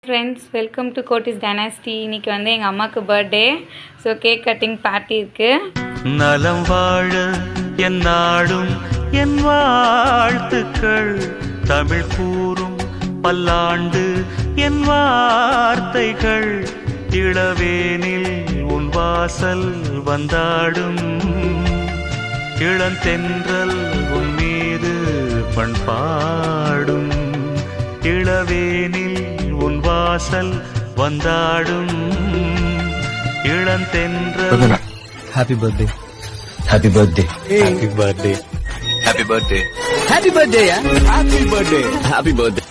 Friends, welcome to கோட்டிஸ் dynasty. இன்னைக்கு வந்து எங்கள் அம்மாவுக்கு birthday. So cake cutting party இருக்குது. நலம் வாழ என் நாடும் என் வாழ்த்துக்கள், தமிழ் கூறும் பல்லாண்டு என் வார்த்தைகள், இளவேனில் உன் வாசல் வந்தாடும், இளந்தென்றல் உன் மீது பண்பாடும், இளவேனில் உன் வாசல் வந்தாடும், இளந்தென்றல். Happy birthday. Happy birthday. Happy birthday. Happy birthday. Happy birthday, yeah? Happy birthday. Happy birthday.